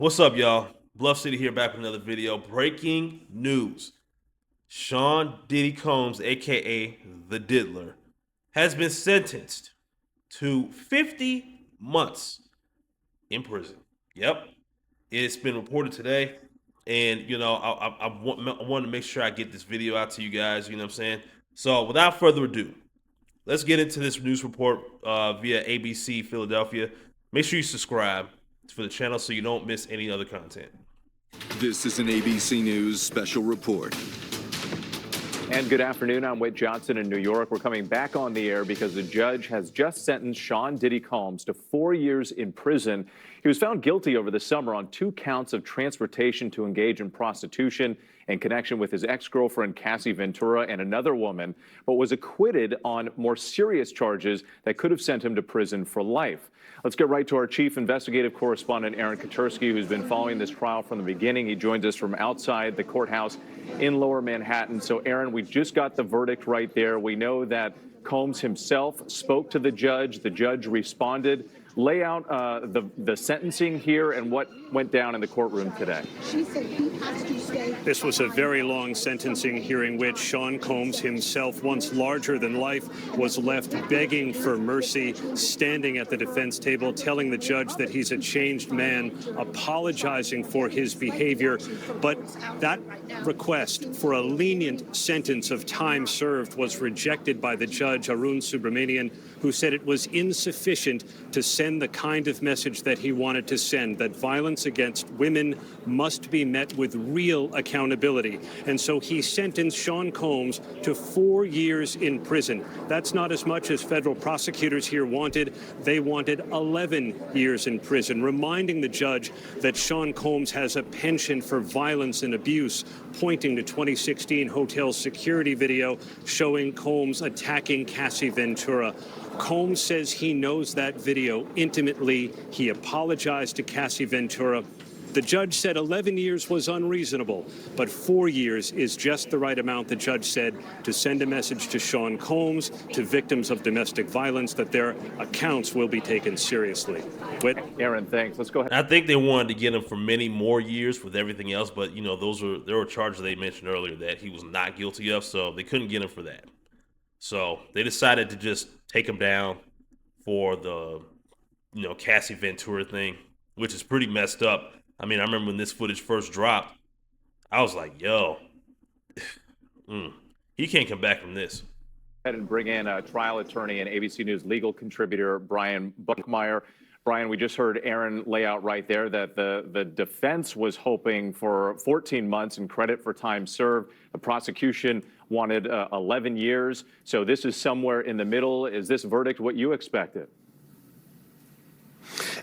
What's up, y'all? Bluff City here, back with another video. Breaking news. Sean Diddy Combs, aka the Diddler, has been sentenced to 50 months in prison. Yep. It's been reported today. And, I want to make sure I get this video out to you guys, you know what I'm saying? So, without further ado, let's get into this news report via ABC Philadelphia. Make sure you subscribe for the channel so you don't miss any other content. This is an ABC News special report. And good afternoon. I'm Whit Johnson in New York. We're coming back on the air because the judge has just sentenced Sean Diddy Combs to 4 years in prison. He was found guilty over the summer on 2 counts of transportation to engage in prostitution in connection with his ex-girlfriend Cassie Ventura and another woman, but was acquitted on more serious charges that could have sent him to prison for life. Let's get right to our chief investigative correspondent, Aaron Katersky, who's been following this trial from the beginning. He joins us from outside the courthouse in Lower Manhattan. So, Aaron, we just got the verdict right there. We know that Combs himself spoke to the judge. The judge responded. Lay out the sentencing here and what went down in the courtroom today. She said he has to stay. This was a very long sentencing hearing, which Sean Combs himself, once larger than life, was left begging for mercy, standing at the defense table, telling the judge that he's a changed man, apologizing for his behavior. But that request for a lenient sentence of time served was rejected by the judge, Arun Subramanian, who said it was insufficient to send the kind of message that he wanted to send, that violence against women must be met with real accountability. And so he sentenced Sean Combs to 4 years in prison. That's not as much as federal prosecutors here wanted. They wanted 11 years in prison, reminding the judge that Sean Combs has a penchant for violence and abuse, pointing to 2016 hotel security video showing Combs attacking Cassie Ventura. Combs says he knows that video intimately. He apologized to Cassie Ventura. The judge said 11 years was unreasonable, but 4 years is just the right amount, the judge said, to send a message to Sean Combs, to victims of domestic violence, that their accounts will be taken seriously. Whit? Aaron, thanks. Let's go ahead. I think they wanted to get him for many more years with everything else, but there were charges they mentioned earlier that he was not guilty of, so they couldn't get him for that. So they decided to just take him down for the Cassie Ventura thing, which is pretty messed up. I mean, I remember when this footage first dropped, I was like, yo, he can't come back from this. And bring in a trial attorney and ABC News legal contributor, Brian Buckmeyer. Brian, we just heard Aaron lay out right there that the defense was hoping for 14 months in credit for time served. The prosecution wanted 11 years. So this is somewhere in the middle. Is this verdict what you expected?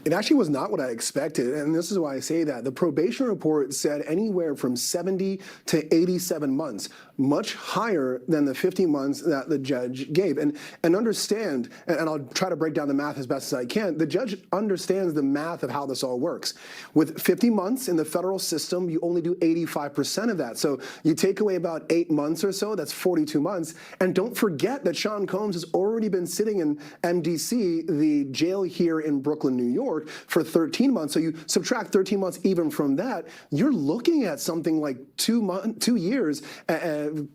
It actually was not what I expected, and this is why I say that. The probation report said anywhere from 70 to 87 months, much higher than the 50 months that the judge gave. And understand, and I'll try to break down the math as best as I can, the judge understands the math of how this all works. With 50 months in the federal system, you only do 85% of that. So you take away about 8 months or so, that's 42 months. And don't forget that Sean Combs has already been sitting in MDC, the jail here in Brooklyn, New York, for 13 months. So you subtract 13 months even from that, you're looking at something like 2 years,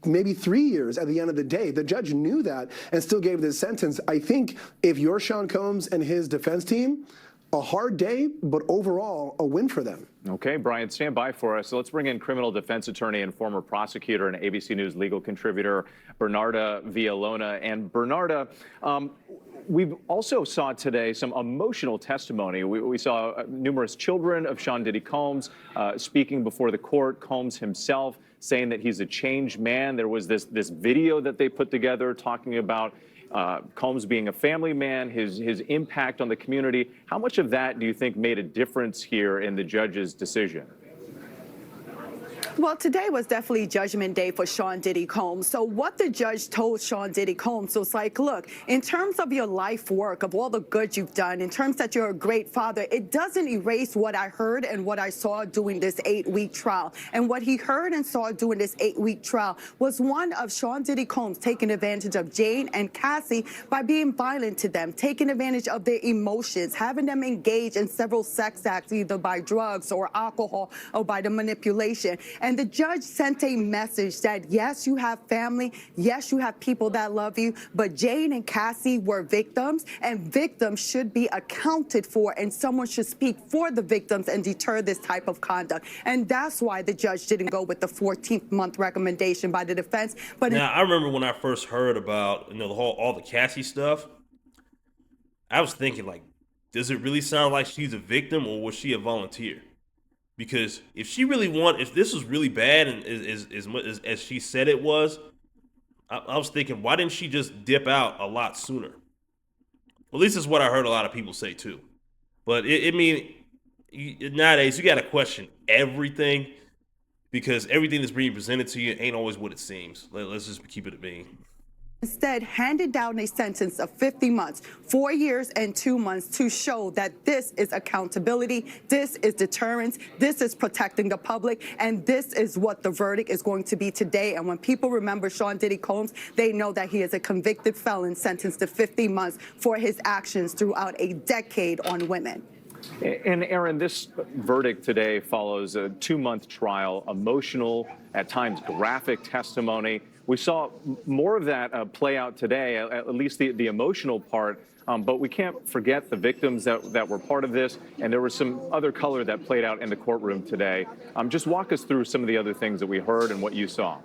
maybe 3 years at the end of the day. The judge knew that and still gave this sentence. I think if you're Sean Combs and his defense team, a hard day, but overall a win for them. Okay, Brian, stand by for us. So let's bring in criminal defense attorney and former prosecutor and ABC News legal contributor, Bernarda Villalona. And Bernarda, we've also saw today some emotional testimony. We saw numerous children of Sean Diddy Combs speaking before the court. Combs himself saying that he's a changed man. There was this video that they put together talking about Combs being a family man, his impact on the community. How much of that do you think made a difference here in the judge's decision? Well, today was definitely Judgment Day for Sean Diddy Combs. So what the judge told Sean Diddy Combs was like, look, in terms of your life work, of all the good you've done, in terms that you're a great father, it doesn't erase what I heard and what I saw during this 8-week trial. And what he heard and saw during this 8-week trial was one of Sean Diddy Combs taking advantage of Jane and Cassie by being violent to them, taking advantage of their emotions, having them engage in several sex acts, either by drugs or alcohol or by the manipulation. And the judge sent a message that, yes, you have family, yes, you have people that love you, but Jane and Cassie were victims, and victims should be accounted for, and someone should speak for the victims and deter this type of conduct. And that's why the judge didn't go with the 14th month recommendation by the defense. But now, I remember when I first heard about all the Cassie stuff, I was thinking, like, does it really sound like she's a victim, or was she a volunteer? Because if she really if this was really bad and as she said it was, I was thinking, why didn't she just dip out a lot sooner? Well, at least that's what I heard a lot of people say too. But nowadays you got to question everything, because everything that's being presented to you ain't always what it seems. Let's just keep it a being. Instead, handed down a sentence of 50 months, 4 years and 2 months, to show that this is accountability, this is deterrence, this is protecting the public, and this is what the verdict is going to be today. And when people remember Sean Diddy Combs, they know that he is a convicted felon sentenced to 50 months for his actions throughout a decade on women. And Aaron, this verdict today follows a 2-month trial, emotional, at times graphic testimony. We saw more of that play out today, at least the emotional part. But we can't forget the victims that were part of this. And there was some other color that played out in the courtroom today. Just walk us through some of the other things that we heard and what you saw.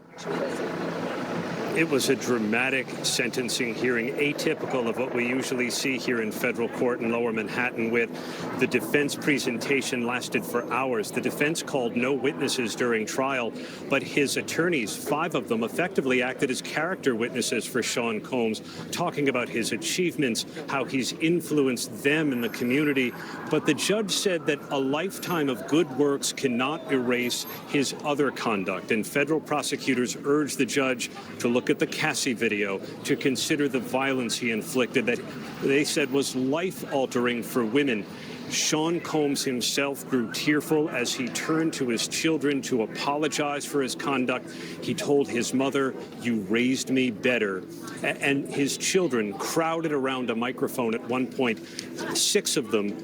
It was a dramatic sentencing hearing, atypical of what we usually see here in federal court in Lower Manhattan. With the defense presentation lasted for hours. The defense called no witnesses during trial, but his attorneys, 5 of them, effectively acted as character witnesses for Sean Combs, talking about his achievements, how he's influenced them in the community. But the judge said that a lifetime of good works cannot erase his other conduct, and federal prosecutors urged the judge to look at the Cassie video, to consider the violence he inflicted that they said was life-altering for women. Sean Combs himself grew tearful as he turned to his children to apologize for his conduct. He told his mother, "You raised me better." And his children crowded around a microphone at one point, 6 of them,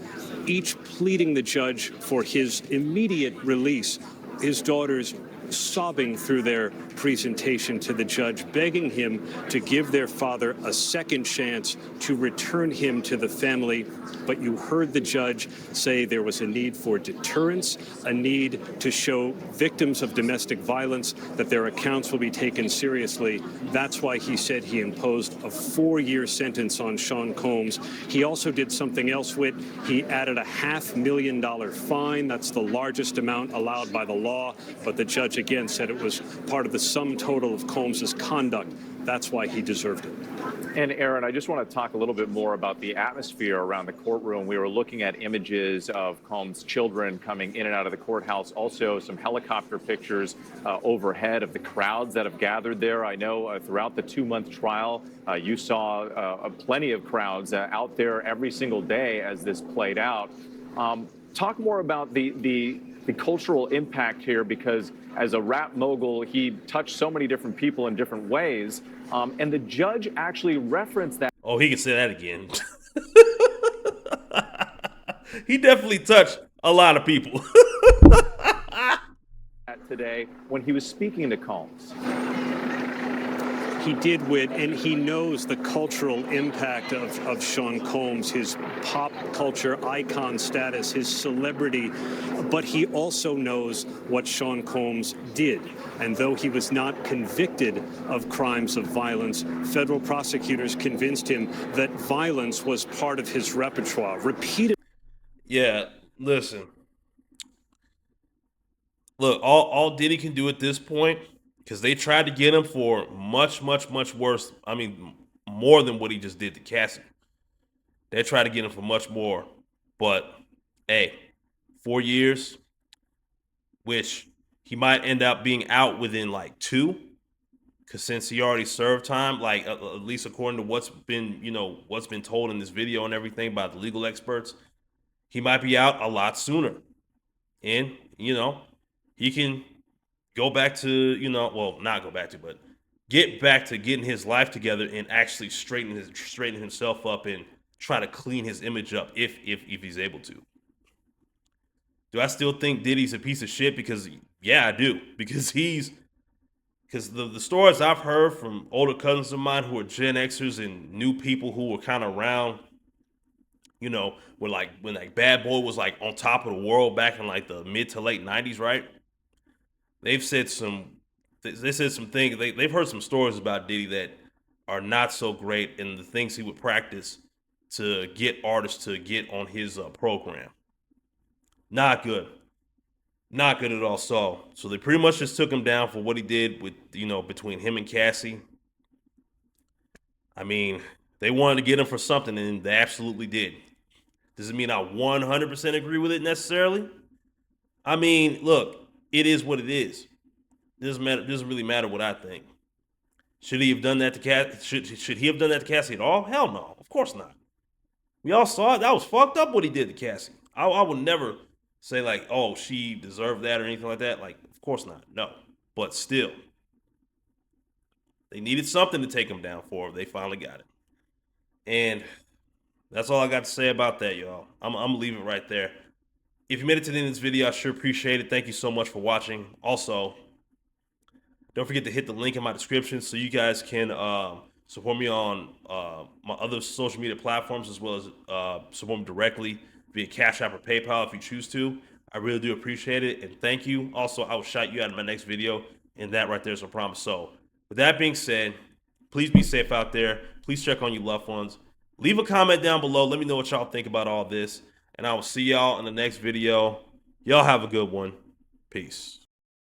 each pleading the judge for his immediate release. His daughters sobbing through their presentation to the judge, begging him to give their father a second chance to return him to the family. But you heard the judge say there was a need for deterrence, a need to show victims of domestic violence that their accounts will be taken seriously. That's why he said he imposed a 4-year sentence on Sean Combs. He also did something else, Whit. He added a $500,000 fine. That's the largest amount allowed by the law. But the judge again said it was part of the sum total of Combs's conduct. That's why he deserved it. And Aaron, I just want to talk a little bit more about the atmosphere around the courtroom. We were looking at images of Combs' children coming in and out of the courthouse, also some helicopter pictures overhead of the crowds that have gathered there. I know throughout the 2-month trial, you saw plenty of crowds out there every single day as this played out. Talk more about the cultural impact here, because as a rap mogul, he touched so many different people in different ways. And the judge actually referenced that. Oh, he can say that again. He definitely touched a lot of people. Today when he was speaking to Combs. He did, Whit, and he knows the cultural impact of Sean Combs, his pop culture icon status, his celebrity, but he also knows what Sean Combs did. And though he was not convicted of crimes of violence, federal prosecutors convinced him that violence was part of his repertoire. Repeated. Yeah, listen. Look, all Diddy can do at this point, because they tried to get him for much, much, much worse. I mean, more than what he just did to Cassie. They tried to get him for much more. But, hey, 4 years, which he might end up being out within like 2, because since he already served time, like at least according to what's been, what's been told in this video and everything by the legal experts, he might be out a lot sooner. And, he can go back to, well, not go back to, but get back to getting his life together and actually straighten himself up and try to clean his image up if he's able to. Do I still think Diddy's a piece of shit? Because yeah, I do. Because the stories I've heard from older cousins of mine who are Gen Xers and new people who were kind of around, when Bad Boy was like on top of the world back in like the mid to late 90s, right? They said some things. They've heard some stories about Diddy that are not so great, and the things he would practice to get artists to get on his program. Not good. Not good at all. So they pretty much just took him down for what he did with, between him and Cassie. I mean, they wanted to get him for something, and they absolutely did. Doesn't mean I 100% agree with it necessarily. I mean, look, it is what it is. It doesn't really matter what I think. Should he have done that to Cassie? Should he have done that to Cassie at all? Hell no. Of course not. We all saw it. That was fucked up what he did to Cassie. I would never say like, oh, she deserved that or anything like that. Like, of course not. No. But still, they needed something to take him down for. They finally got it. And that's all I got to say about that, y'all. I'm going to leave it right there. If you made it to the end of this video, I sure appreciate it. Thank you so much for watching. Also, don't forget to hit the link in my description so you guys can support me on my other social media platforms, as well as support me directly via Cash App or PayPal if you choose to. I really do appreciate it, and thank you. Also, I will shout you out in my next video, and that right there is a promise. So, with that being said, please be safe out there. Please check on your loved ones. Leave a comment down below. Let me know what y'all think about all this, and I will see y'all in the next video. Y'all have a good one. Peace.